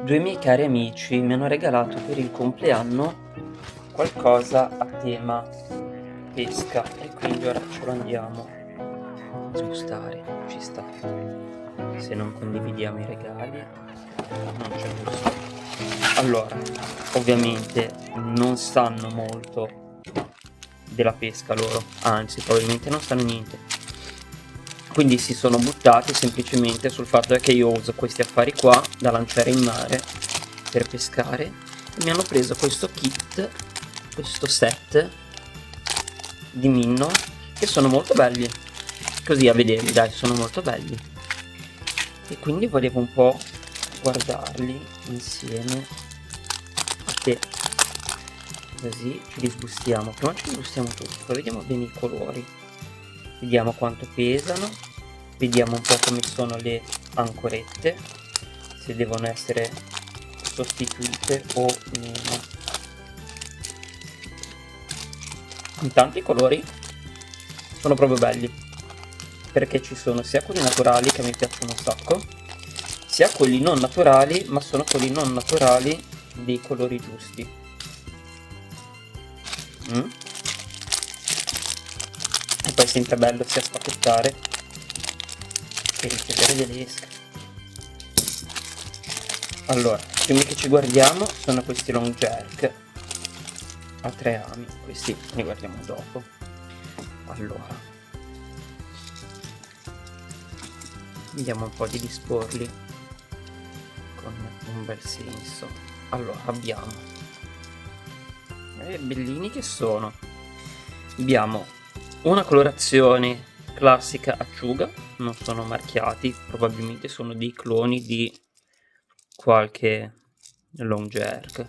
Due miei cari amici mi hanno regalato per il compleanno qualcosa a tema pesca e quindi ora ce lo andiamo a sgustare, ci sta. Se non condividiamo i regali non c'è gusto. Allora, ovviamente non sanno molto della pesca loro, anzi probabilmente non sanno niente. Quindi si sono buttati semplicemente sul fatto che io uso questi affari qua da lanciare in mare per pescare e mi hanno preso questo kit, questo set di Minno che sono molto belli, così a vederli dai, sono molto belli e quindi volevo un po' guardarli insieme a te, così ci disgustiamo. Prima ci disgustiamo tutti, poi vediamo bene i colori, vediamo quanto pesano, vediamo un po' come sono le ancorette, se devono essere sostituite o meno. Intanto i colori sono proprio belli, perché ci sono sia quelli naturali che mi piacciono un sacco, sia quelli non naturali, ma sono quelli non naturali dei colori giusti. E poi è sempre bello sia spacchettare che ricevere delle esche. Allora, i primi che ci guardiamo sono questi long jerk a 3 ami, questi li guardiamo dopo. Allora, vediamo un po' di disporli con un bel senso. Allora, abbiamo bellini che sono, abbiamo una colorazione classica acciuga, non sono marchiati, probabilmente sono dei cloni di qualche long jerk,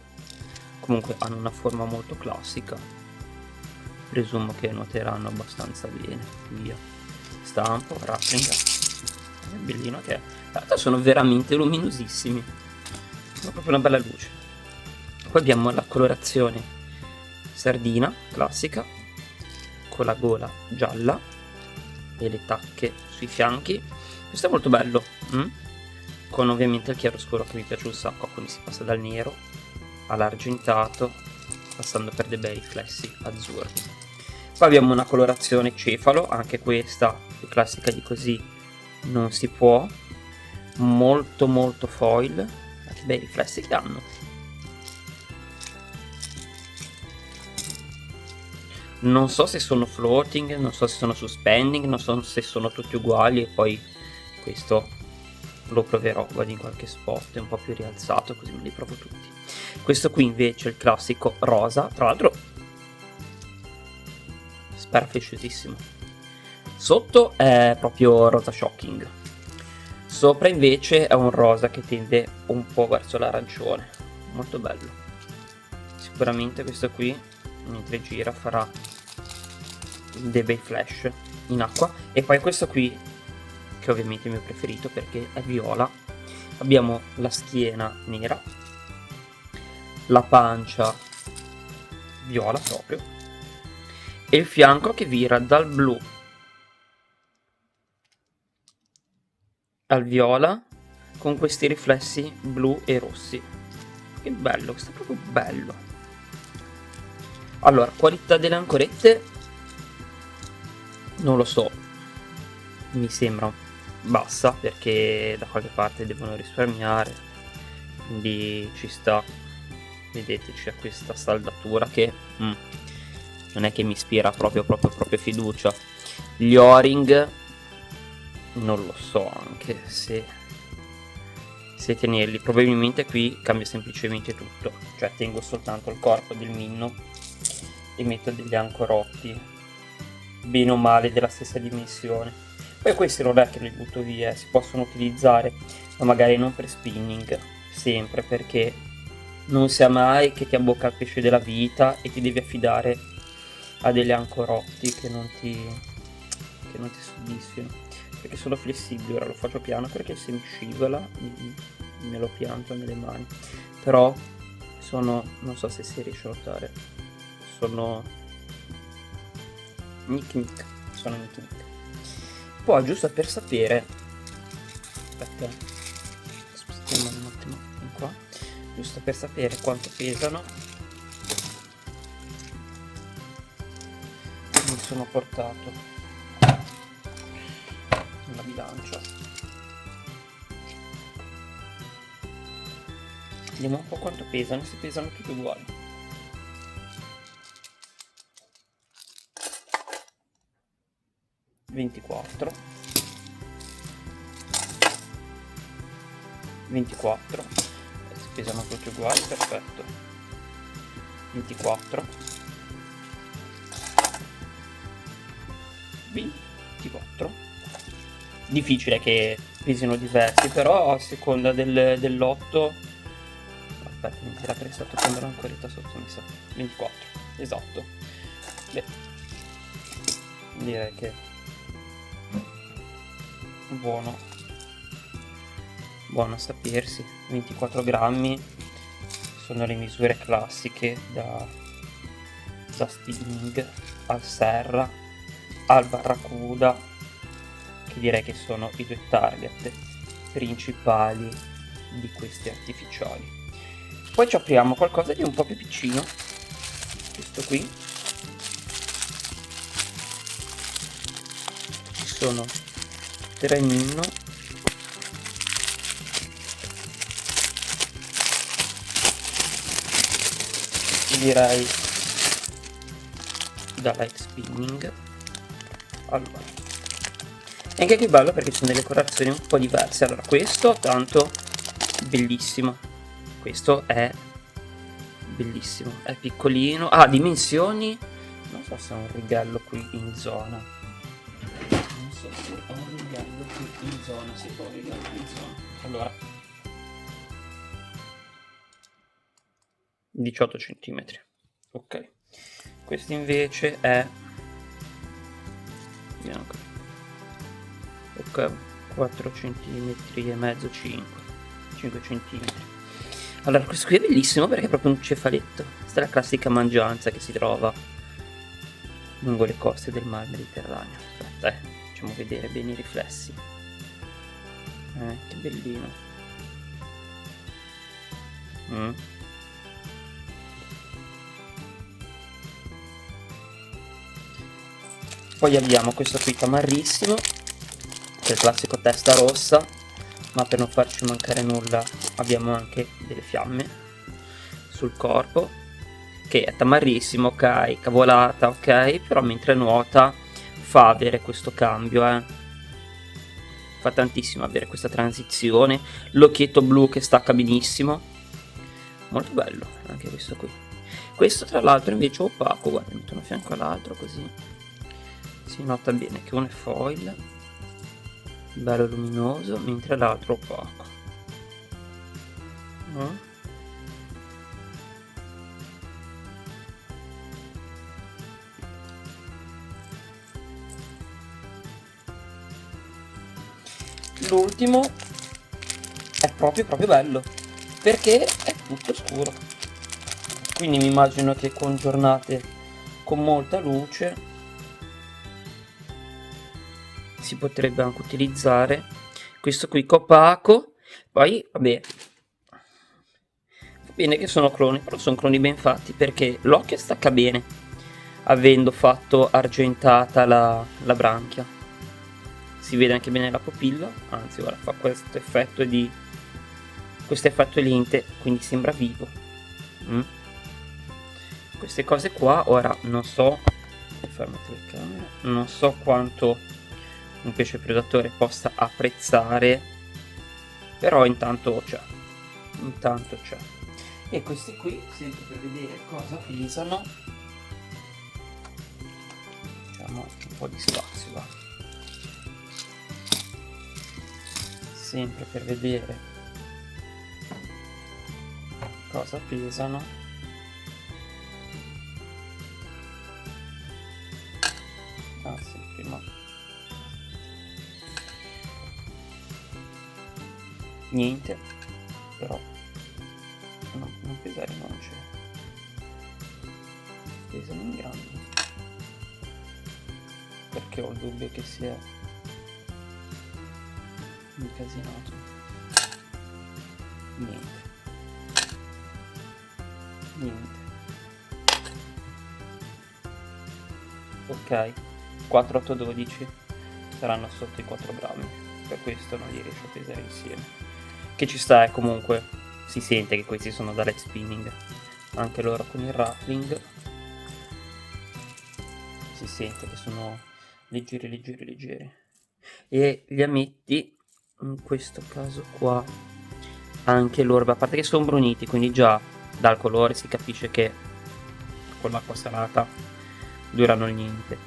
comunque hanno una forma molto classica, presumo che nuoteranno abbastanza bene. Via, stampo, wrapping, bellino che è. In realtà sono veramente luminosissimi, hanno proprio una bella luce. Poi abbiamo la colorazione sardina classica con la gola gialla e le tacche sui fianchi. Questo è molto bello, con ovviamente il chiaroscuro che mi piace un sacco, quindi si passa dal nero all'argentato passando per dei bei riflessi azzurri. Poi abbiamo una colorazione cefalo, anche questa più classica di così non si può, molto molto foil, che bei riflessi che hanno. Non so se sono floating, non so se sono suspending, non so se sono tutti uguali e poi questo lo proverò, vado in qualche spot un po' più rialzato così me li provo tutti. Questo qui invece è il classico rosa, tra l'altro sparafesciosissimo. Sotto è proprio rosa shocking, sopra invece è un rosa che tende un po' verso l'arancione, molto bello. Sicuramente questo qui mentre gira farà dei bei flash in acqua. E poi questo qui che ovviamente è il mio preferito perché è viola, abbiamo la schiena nera, la pancia viola proprio e il fianco che vira dal blu al viola con questi riflessi blu e rossi. Che bello, questo è proprio bello. Allora, qualità delle ancorette non lo so, mi sembra bassa perché da qualche parte devono risparmiare, quindi ci sta. Vedete, c'è questa saldatura che non è che mi ispira proprio fiducia. Gli o-ring non lo so anche se tenerli, probabilmente qui cambio semplicemente tutto, cioè tengo soltanto il corpo del Minno e metto degli ancorotti bene o male della stessa dimensione. Poi questi non è che li butto via, si possono utilizzare, ma magari non per spinning sempre, perché non sia mai che ti abbocca il pesce della vita e ti devi affidare a degli ancorotti che non ti soddisfino, perché sono flessibili. Ora lo faccio piano perché se mi scivola me lo pianto nelle mani, però sono, non so se si riesce a notare, sono nick. Poi giusto per sapere, aspetta, spostiamo un attimo in qua, giusto per sapere quanto pesano. Mi sono portato la bilancia, vediamo un po' quanto pesano, se pesano tutti uguali. 24, 24, si pesano tutti uguali, perfetto. 24, 24. Difficile che pesino diversi, però a seconda del lotto. Aspetta, mi era prestato prendere una coretta sotto, mi sa. 24, esatto. Beh, direi che buono a sapersi. 24 grammi sono le misure classiche da spinning al serra al barracuda, che direi che sono i due target principali di questi artificiali. Poi ci apriamo qualcosa di un po' più piccino, questo qui. Ci sono 3 Minno, direi da light spinning. Allora, e anche qui bello perché ci sono delle colorazioni un po' diverse. Allora, questo tanto bellissimo, questo è bellissimo, è piccolino, ha dimensioni, non so se ho un righello qui in zona, non so se ho un righello qui in zona, se ho un righello in zona. Allora, 18 cm, ok. Questo invece è bianco, ok, 4 cm e mezzo, 5 cm. Allora, questo qui è bellissimo perché è proprio un cefaletto. Questa è la classica mangianza che si trova lungo le coste del mar Mediterraneo. Aspetta, facciamo vedere bene i riflessi. Che bellino. Poi abbiamo questo qui tamarrissimo, che è il classico testa rossa, ma per non farci mancare nulla abbiamo anche delle fiamme sul corpo, che è tamarrissimo, ok, cavolata, ok, però mentre nuota fa avere questo cambio, fa tantissimo avere questa transizione, l'occhietto blu che stacca benissimo, molto bello anche questo qui. Questo tra l'altro invece è opaco, guarda, metto uno fianco all'altro così si nota bene che uno è foil, bello luminoso, mentre l'altro opaco. L'ultimo è proprio bello perché è tutto scuro, quindi mi immagino che con giornate con molta luce si potrebbe anche utilizzare questo qui opaco. Poi vabbè, va bene che sono cloni, però sono cloni ben fatti perché l'occhio stacca bene avendo fatto argentata la branchia, si vede anche bene la pupilla, anzi ora fa questo effetto lente, quindi sembra vivo. Queste cose qua ora non so, non so quanto un pesce predatore possa apprezzare, però intanto c'è, e questi qui, sempre per vedere cosa pesano, facciamo un po' di spazio, va, sempre per vedere cosa pesano. Prima niente, però non pesare, non c'è, pesano in grande perché ho il dubbio che sia incasinato. Niente. Ok, 4, 8, 12 saranno sotto i 4 grammi, per questo non li riesco a pesare insieme, che ci sta, comunque si sente che questi sono da leg spinning, anche loro con il rattling si sente che sono leggeri, e gli ametti in questo caso qua anche loro, a parte che sono bruniti, quindi già dal colore si capisce che con l'acqua salata durano niente.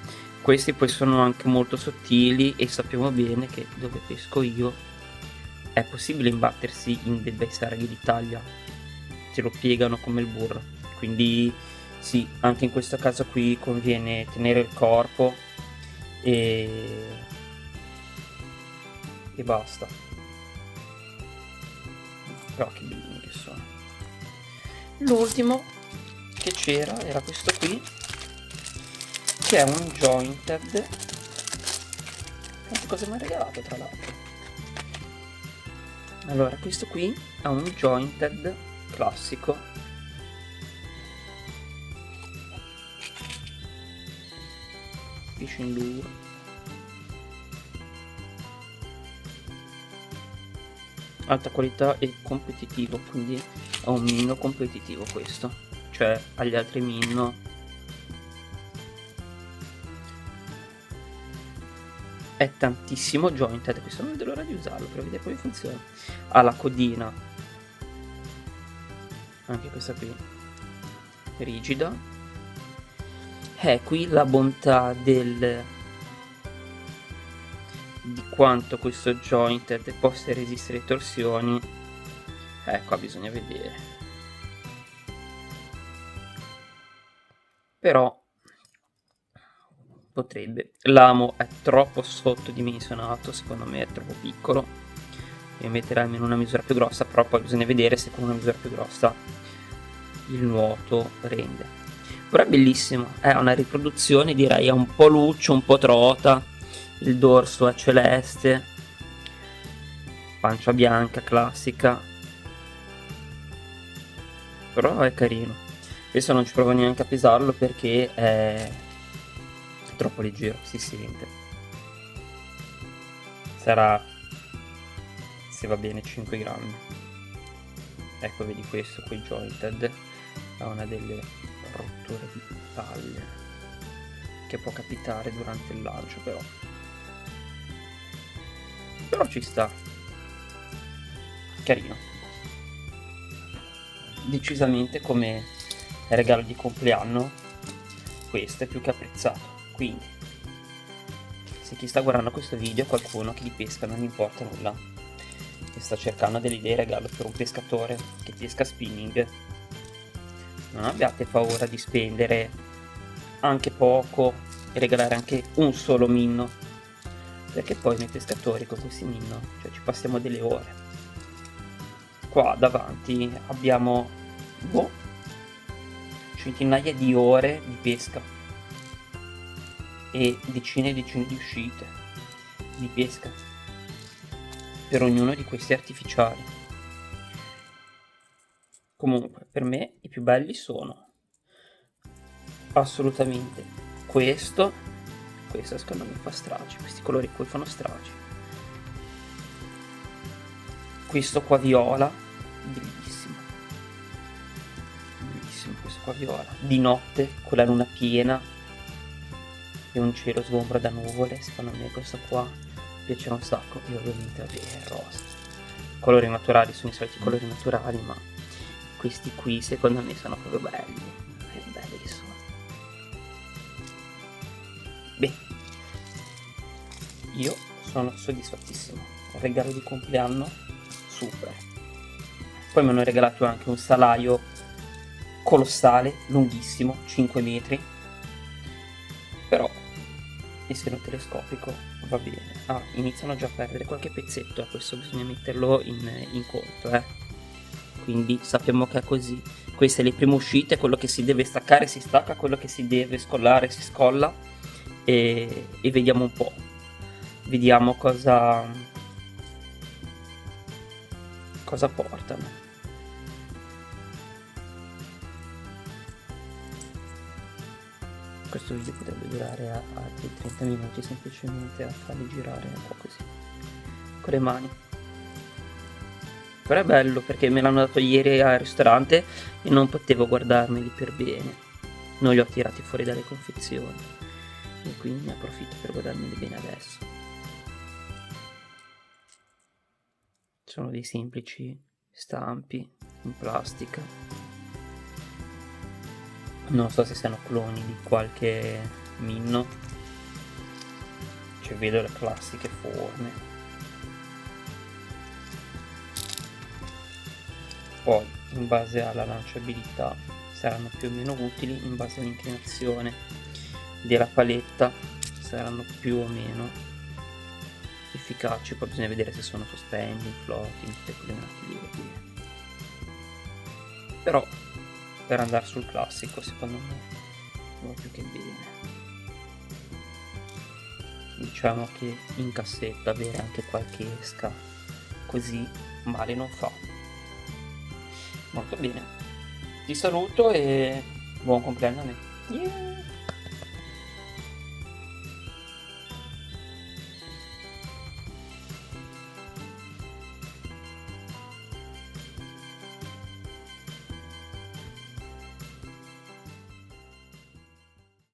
Questi poi sono anche molto sottili e sappiamo bene che dove pesco io è possibile imbattersi in dei bei sarghi d'Italia, ce lo piegano come il burro, quindi sì, anche in questo caso qui conviene tenere il corpo e basta. Però che bellini che sono. L'ultimo che c'era era questo qui, che è un jointed. Quante cose mi ha regalato, tra l'altro. Allora, questo qui è un jointed classico, fishing lure, alta qualità e competitivo, quindi è un minno competitivo questo, cioè agli altri minno è tantissimo jointed. Questo non vedo l'ora di usarlo per vedere come funziona. Ha la codina, anche questa qui rigida. È qui la bontà di quanto questo jointed possa resistere alle torsioni. Qua bisogna vedere, però potrebbe. L'amo è troppo sottodimensionato, secondo me è troppo piccolo, io metterei almeno una misura più grossa, però poi bisogna vedere se con una misura più grossa il nuoto rende. Però è bellissimo, è una riproduzione, direi, è un po' luccio, un po' trota, il dorso è celeste, pancia bianca classica, però è carino. Questo non ci provo neanche a pesarlo perché è troppo leggero, si sente. Sarà, se va bene, 5 grammi. Ecco, vedi questo, quei jointed, ha una delle rotture di palle che può capitare durante il lancio, però ci sta, carino, decisamente come regalo di compleanno questo è più che apprezzato. Quindi se chi sta guardando questo video è qualcuno che di pesca non gli importa nulla e sta cercando delle idee regalo per un pescatore che pesca spinning, non abbiate paura di spendere anche poco e regalare anche un solo minno, perché poi noi pescatori con questi minno, cioè, ci passiamo delle ore. Qua davanti abbiamo centinaia di ore di pesca e decine e decine di uscite di pesca per ognuno di questi artificiali. Comunque per me i più belli sono assolutamente questo secondo me fa strage, questi colori qui fanno strage, questo qua viola, bellissimo, questo qua viola, di notte con la luna piena e un cielo sgombro da nuvole, secondo me questo qua piacerà un sacco. E ovviamente vabbè, il rosa, colori naturali sono i soliti colori naturali, ma questi qui secondo me sono proprio belli che sono. Beh, io sono soddisfattissimo, un regalo di compleanno super. Poi mi hanno regalato anche un salaio colossale, lunghissimo, 5 metri, però essendo telescopico va bene. Iniziano già a perdere qualche pezzetto, questo bisogna metterlo in conto, quindi sappiamo che è così. Queste le prime uscite, quello che si deve staccare si stacca, quello che si deve scollare si scolla, e vediamo un po', vediamo cosa cosa portano. Questo video potrebbe durare altri 30 minuti semplicemente a farli girare un po' così con le mani. Però è bello perché me l'hanno dato ieri al ristorante e non potevo guardarmeli per bene. Non li ho tirati fuori dalle confezioni e quindi ne approfitto per guardarmeli bene adesso. Sono dei semplici stampi in plastica. Non so se siano cloni di qualche Minno. Cioè vedo le classiche forme. Poi in base alla lanciabilità saranno più o meno utili, in base all'inclinazione della paletta saranno più o meno efficaci. Poi bisogna vedere se sono sospendi, floating, tutte quelle malattie. Però per andare sul classico secondo me va più che bene. Diciamo che in cassetta avere anche qualche esca così male non fa. Molto bene, ti saluto e buon compleanno a me. Yeah.